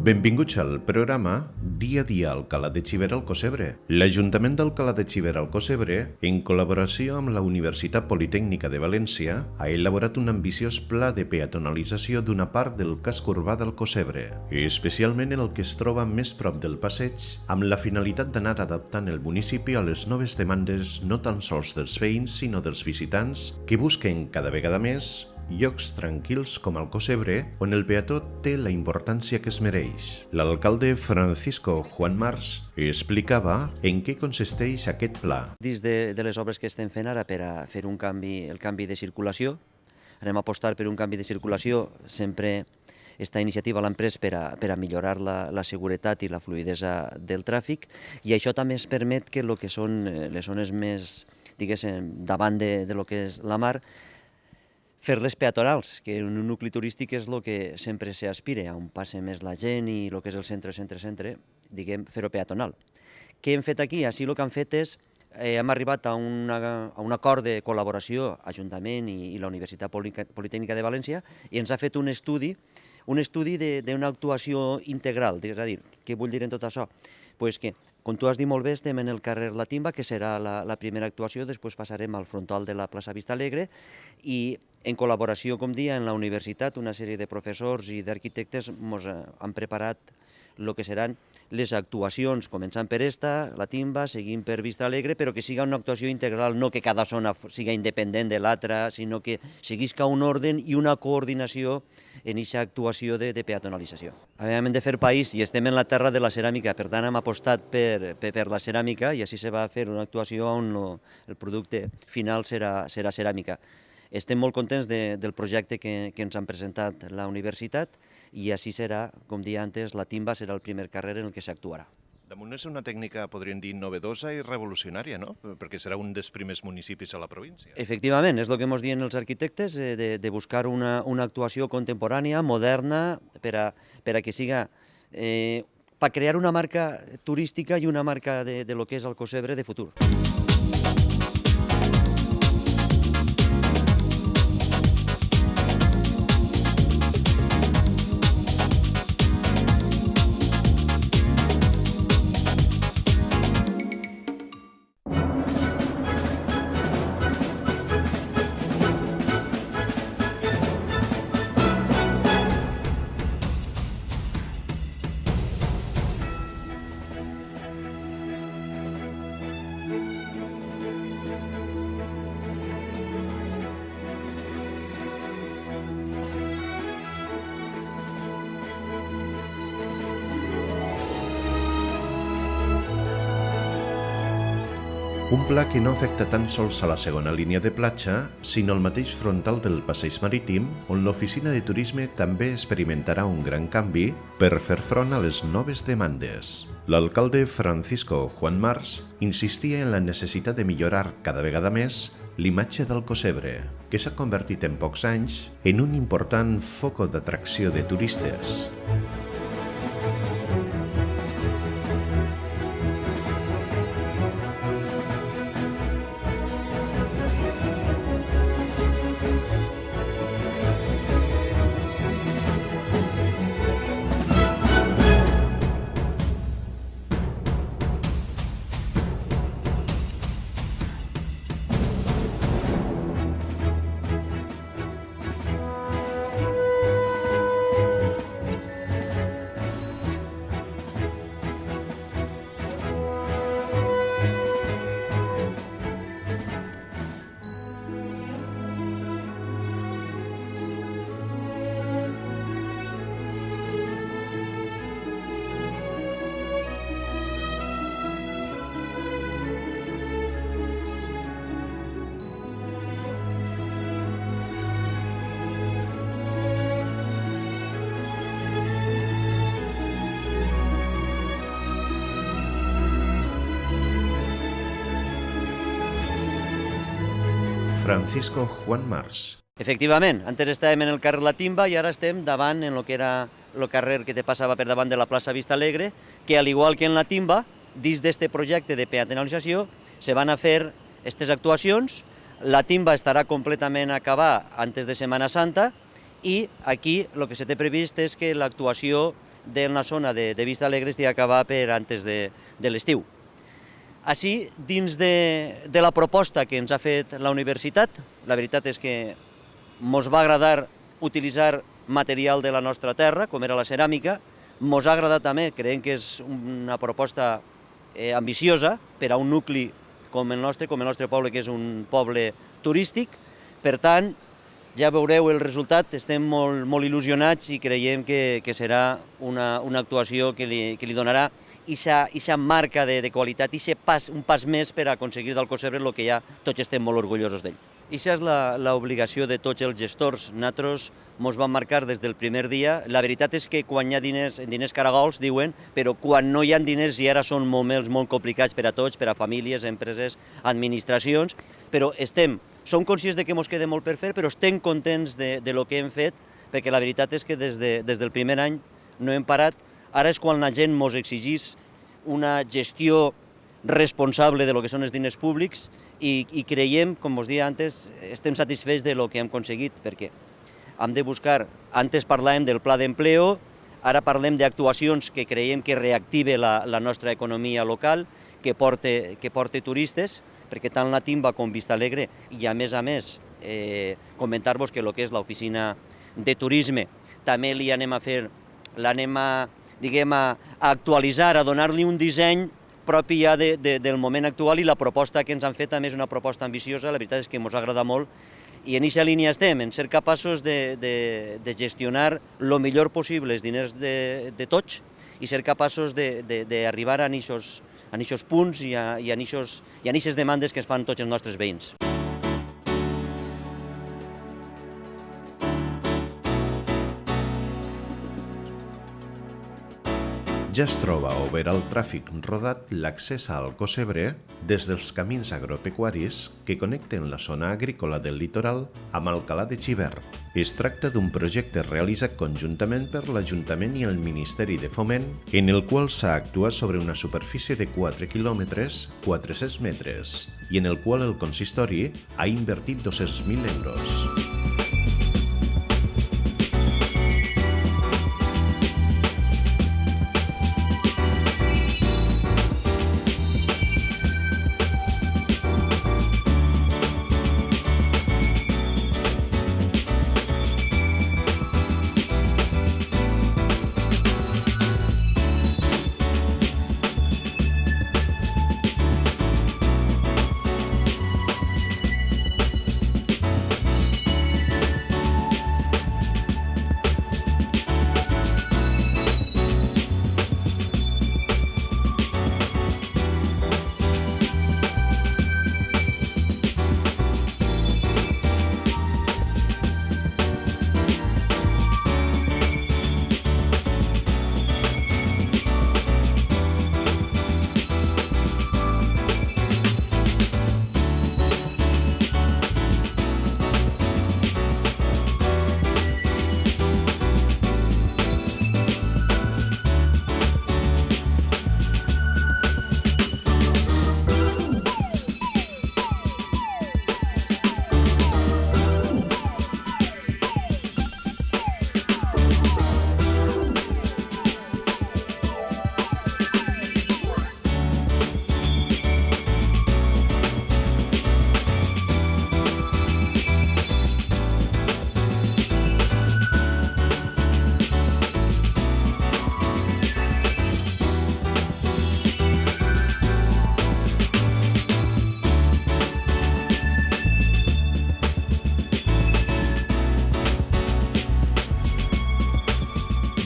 Benvinguts al programa Dia a Dia Alcalá de Xivert Alcocebre. L'Ajuntament d'Alcalá de Xivert Alcocebre, en col·laboració amb la Universitat Politècnica de València, ha elaborat un ambiciós pla de peatonalització d'una part del casc urbà d'Alcocebre, especialment en el que es troba més prop del passeig, amb la finalitat d'anar adaptant el municipi a les noves demandes no tan sols dels veïns, sinó dels visitants, que busquen cada vegada més llocs tranquils com Alcocebre, on el peató té la importància que es mereix. L'alcalde Francisco Juan Mars explicava en què consisteix aquest pla. Dins de les obres que estem fent ara per a fer el canvi de circulació, anem a apostar per un canvi de circulació. Sempre esta iniciativa l'hem pres per a millorar la seguretat i la fluïdesa del tràfic, i això també es permet que el que són les zones més, diguéssim, davant de lo que és la mar, fer-les peatonals, que en un nucli turístic és el que sempre s'aspira, on passa més la gent i el que és el centre, diguem, fer-ho peatonal. Què hem fet aquí? Així el que hem fet és, hem arribat a un acord de col·laboració, Ajuntament i la Universitat Politècnica de València, i ens ha fet un estudi d'una actuació integral. És a dir, què vull dir en tot això? Pues que, com tu has dit molt bé, estem en el carrer La Timba, que serà la primera actuació, després passarem al frontal de la plaça Vista Alegre, i en col·laboració, com dia, en la universitat, una sèrie de professors i d'arquitectes ens han preparat el que seran les actuacions, començant per La Timba, seguint per Vista Alegre, però que siga una actuació integral, no que cada zona siga independent de l'altra, sinó que seguisca un ordre i una coordinació en aquesta actuació de peatonalització. Hem de fer país i estem en la terra de la ceràmica, per tant hem apostat per la ceràmica, i així se va fer una actuació on el producte final serà ceràmica. Estem molt contents del projecte que ens han presentat la universitat, i així serà, com deia antes, La Timba serà el primer carrer en el que s'actuarà. Damunt és una tècnica, podríem dir, novedosa i revolucionària, no? Perquè serà un dels primers municipis a la província. Efectivament, és el que ens diuen els arquitectes, de buscar una actuació contemporània, moderna, per a que siga, per crear una marca turística i una marca de lo que és Alcocebre de futur. Un pla que no afecta tan sols a la segona línia de platja, sinó al mateix frontal del passeig marítim, on l'oficina de turisme també experimentarà un gran canvi per fer front a les noves demandes. L'alcalde Francisco Juan Mars insistia en la necessitat de millorar cada vegada més l'imatge d'Alcocebre, que s'ha convertit en pocs anys en un important foc d'atracció de turistes. Francisco Juan Mars. Efectivament, antes estàvem en el carrer La Timba i ara estem davant en el que era el carrer que te passava per davant de la plaça Vista Alegre, que al igual que en La Timba, dins d'aquest projecte de peatonalització, se van a fer aquestes actuacions. La Timba estarà completament acabada antes de Setmana Santa, i aquí el que se té previst és que l'actuació la zona de Vista Alegre estigui acabat per antes de l'estiu. Així, dins de la proposta que ens ha fet la universitat, la veritat és que ens va agradar utilitzar material de la nostra terra, com era la ceràmica. Ens ha agradat també, creiem que és una proposta ambiciosa per a un nucli com el nostre poble, que és un poble turístic. Per tant, ja veureu el resultat, estem molt il·lusionats i creiem que serà una actuació que li donarà aquesta marca de qualitat, un pas més per aconseguir del Cosebre el que ja tots estem molt orgullosos d'ell. Aquesta és l'obligació de tots els gestors. Nosaltres ens vam marcar des del primer dia. La veritat és que quan hi ha diners caragols, diuen, però quan no hi ha diners i ara són moments molt complicats per a tots, per a famílies, empreses, administracions, però som conscients que ens queda molt per fer, però estem contents de lo que hem fet, perquè la veritat és que des del primer any no hem parat. Ara és quan la gent ens exigeix una gestió responsable de lo que són els diners públics i creiem, com us deia antes, estem satisfets de lo que hem aconseguit, perquè hem de buscar, antes parlàvem del pla d'empleo, ara parlem d'actuacions que creiem que reactive la nostra economia local, que porte turistes, perquè tant la Timba com Vista Alegre, i a més, comentar-vos que el que és l'oficina de turisme també l'anem a actualitzar, a donar-li un disseny propi ja del moment actual, i la proposta que ens han fet també és una proposta ambiciosa. La veritat és que ens agrada molt i en aquesta línia estem, en ser capaços de gestionar el millor possible els diners de tots i ser capaços d'arribar a aquests punts i a aquestes demandes que es fan tots els nostres veïns. Ja es troba obert al tràfic rodat l'accés al Cosebre des dels camins agropecuaris que connecten la zona agrícola del litoral amb Alcalà de Xivert. Es tracta d'un projecte realitzat conjuntament per l'Ajuntament i el Ministeri de Foment, en el qual s'ha actuat sobre una superfície de 4 quilòmetres, 400 metres, i en el qual el consistori ha invertit 200.000 euros.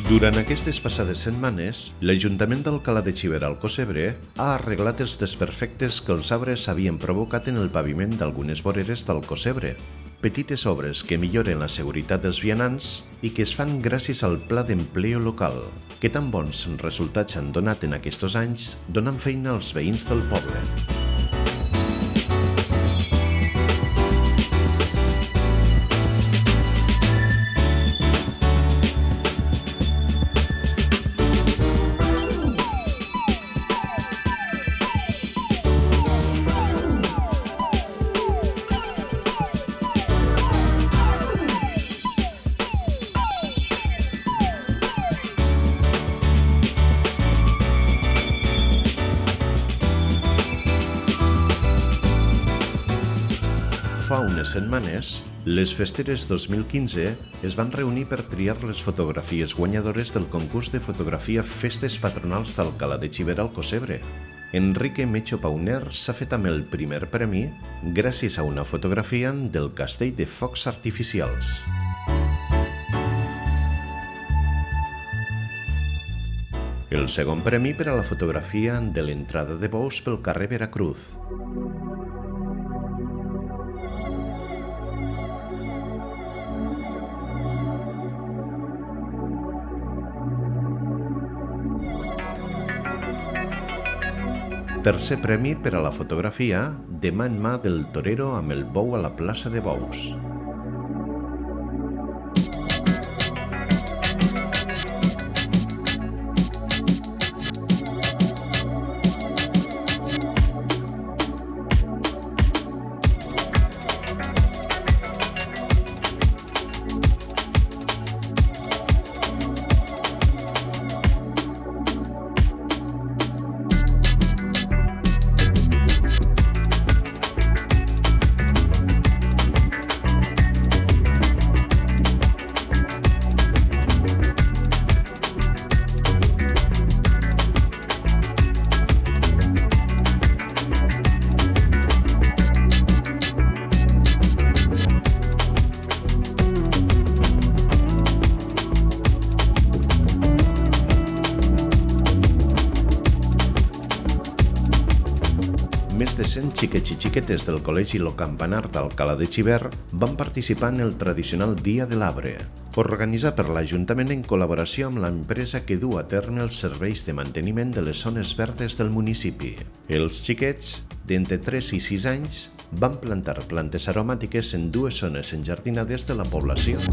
Durant aquestes passades setmanes, l'Ajuntament d'Alcalà de Xivert al Cosebre ha arreglat els desperfectes que els arbres havien provocat en el paviment d'algunes voreres del Cosebre. Petites obres que milloren la seguretat dels vianants i que es fan gràcies al Pla d'Empleo local, que tan bons resultats han donat en aquests anys, donant feina als veïns del poble. unes setmanes, les Festeres 2015 es van reunir per triar les fotografies guanyadores del concurs de fotografia Festes Patronals d'Alcalá de Xivert al Cosebre. Enrique Mecho Pauner s'ha fet amb el primer premi gràcies a una fotografia del castell de focs artificials. El segon premi per a la fotografia de l'entrada de bous pel carrer Veracruz. Tercer premi per a la fotografia de mà en mà del torero amb el bou a la plaça de Bous. Més de 100 xiquets i xiquetes del Col·legi Lo Campanar d'Alcalá de Xivert van participar en el tradicional Dia de l'Arbre, organitzat per l'Ajuntament en col·laboració amb l'empresa que du a terme els serveis de manteniment de les zones verdes del municipi. Els xiquets, d'entre 3 i 6 anys, van plantar plantes aromàtiques en 2 zones enjardinades de la població.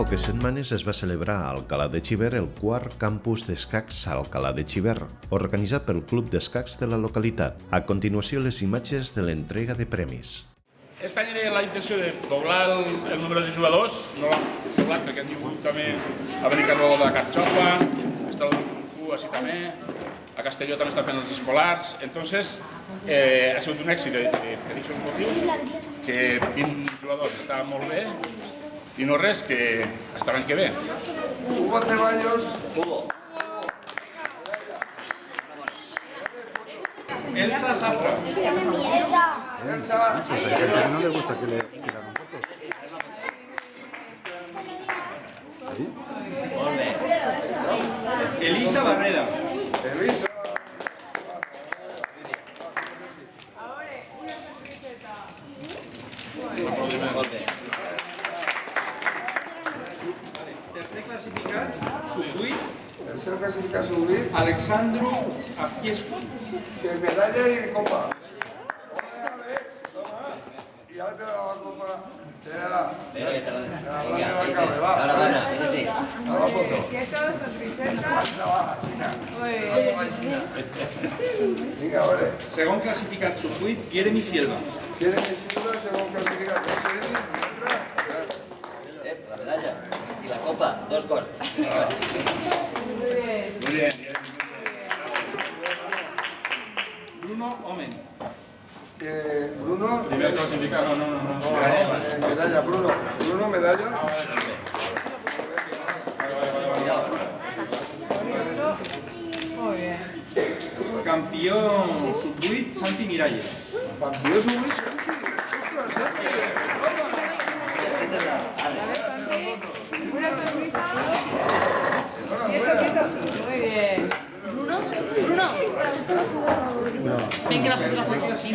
poques setmanes es va celebrar a Alcalá de Xiver el quart campus d'escacs Alcalá de Xiver, organitzat pel Club d'Escacs de la localitat. A continuació, les imatges de l'entrega de premis. Aquest any era la intenció de doblar el número de jugadors, no l'hem doblat perquè hem tingut també a Benicarló de Carxofa, està el Kung Fu així també, a Castelló també estan fent els escolars, entonces ha sigut un èxit per aquests motius, que 20 jugadors està molt bé i no res, que hasta l'any que ve. Hugo Ceballos. Elsa Zafra. Elsa. ¿No le gusta que le tiramos fotos? Elisa Barreda. Elisa. Tercer classificat, sub-8, Tercer clasificat subir. Alexandru Azquiescu. Medalla y copa. Hola, Alex. Toma. Y ahora te da la copa. A la foto. Quietos, sonriseta. Va, chica. Venga, vale. Segon classificat, sub-8, Jeremy Silva. Tiene mi siglo, según clasificat. La medalla y la copa, dos cosas. Muy bien. Bruno Omen. Bruno. Primer clasificado, no. Medalla, Bruno. Bruno, medalla. Muy bien. Campió sub-8, Santi Miralles. Campió subir, Santi. Ostras, Santi. Una sonrisa. Quieto. Muy bien. Bruno. Ven que nos fotos. Un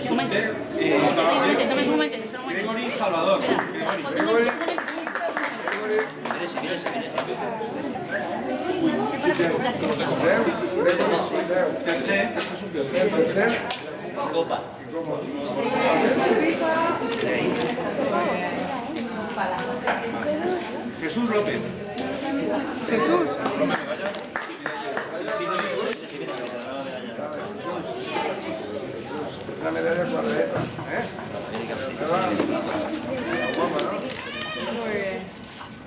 momento. Dame un momento. Espera un momento. Gregory Salvador. Tercer sub-8. Tercer. Copa. Jesús López. Una medalla cuadreta. Muy bien.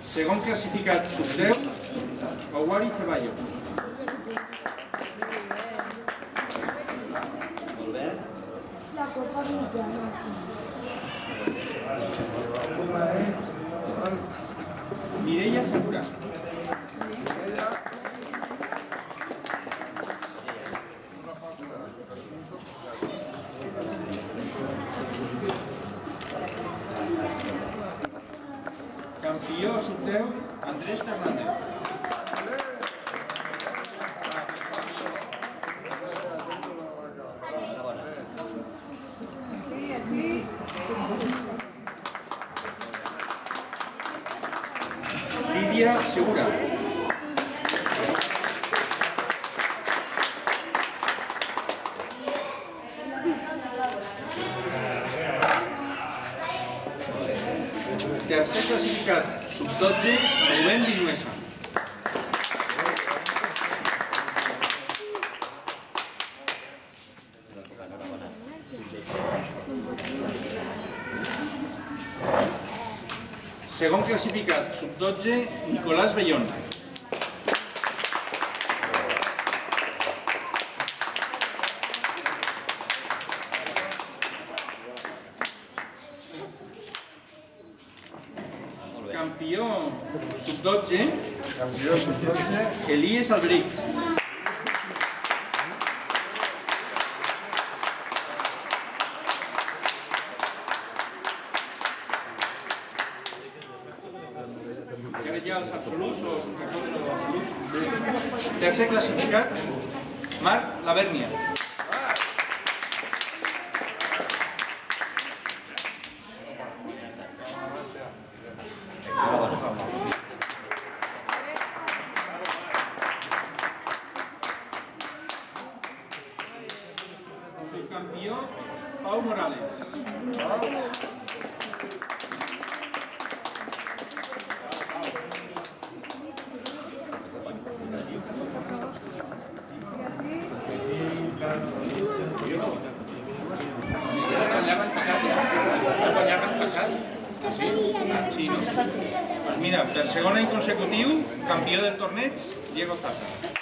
Segon classificat, sub-10, Awari Ceballos. Mireia Segura. Campió sub-10, Andrés Fernández. Así. Lidia Segura. Tercer classificat, sub-12, Rubén Vinuesa. Segon classificat, sub-12, Nicolás Bellón. Campió sub-12, Campió sub-12. Elías Albric. I ara ja els absoluts o els absoluts. Sí. Tercer classificat, Marc Lavèrnia. Subcampió, Pau Morales. Sí? Sí, no? Doncs mira, per segon any consecutiu, campió del torneig, Diego Zata.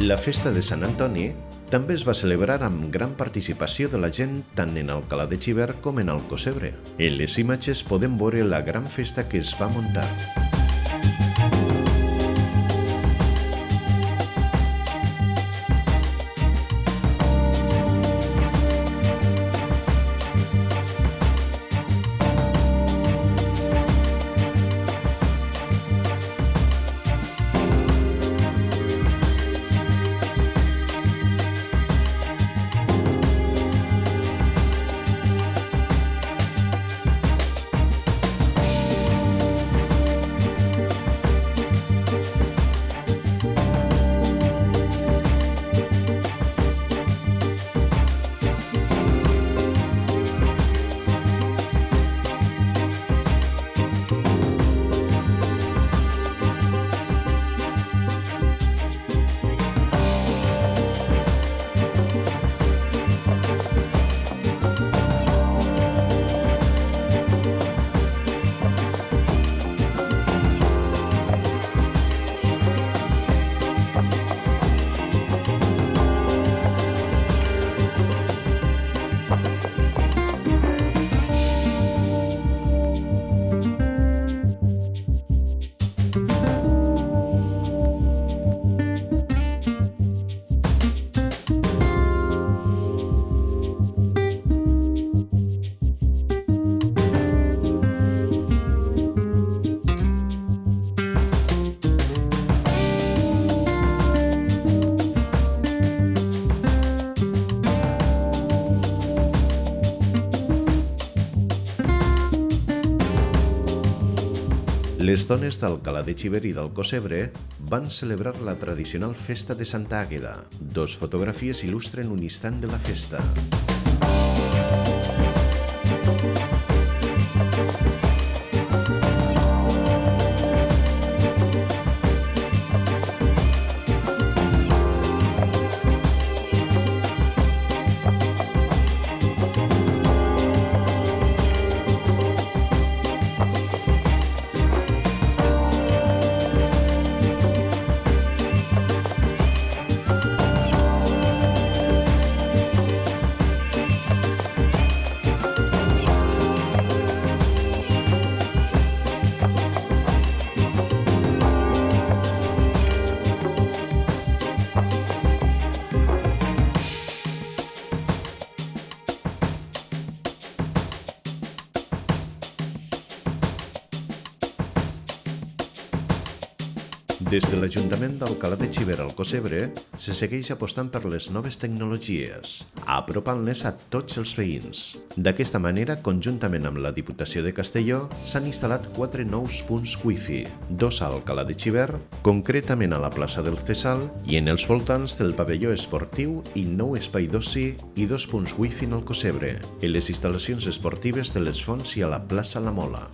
La festa de Sant Antoni també es va celebrar amb gran participació de la gent tant en Alcalà de Xivert com en Alcossebre. En les imatges podem veure la gran festa que es va muntar. Les dones d'Alcalà de Xivert i d'Alcossebre van celebrar la tradicional festa de Santa Àgueda. Dos fotografies il·lustren un instant de la festa. Des de l'Ajuntament d'Alcalà de Xivert al Alcossebre se segueix apostant per les noves tecnologies, apropant-les a tots els veïns. D'aquesta manera, conjuntament amb la Diputació de Castelló, s'han instal·lat 4 nous punts Wi-Fi, 2 a Alcalà de Xivert, concretament a la plaça del Cesal i en els voltants del pavelló esportiu i nou espai d'oci i 2 punts Wi-Fi en Alcossebre, en les instal·lacions esportives de les Fonts i a la plaça La Mola.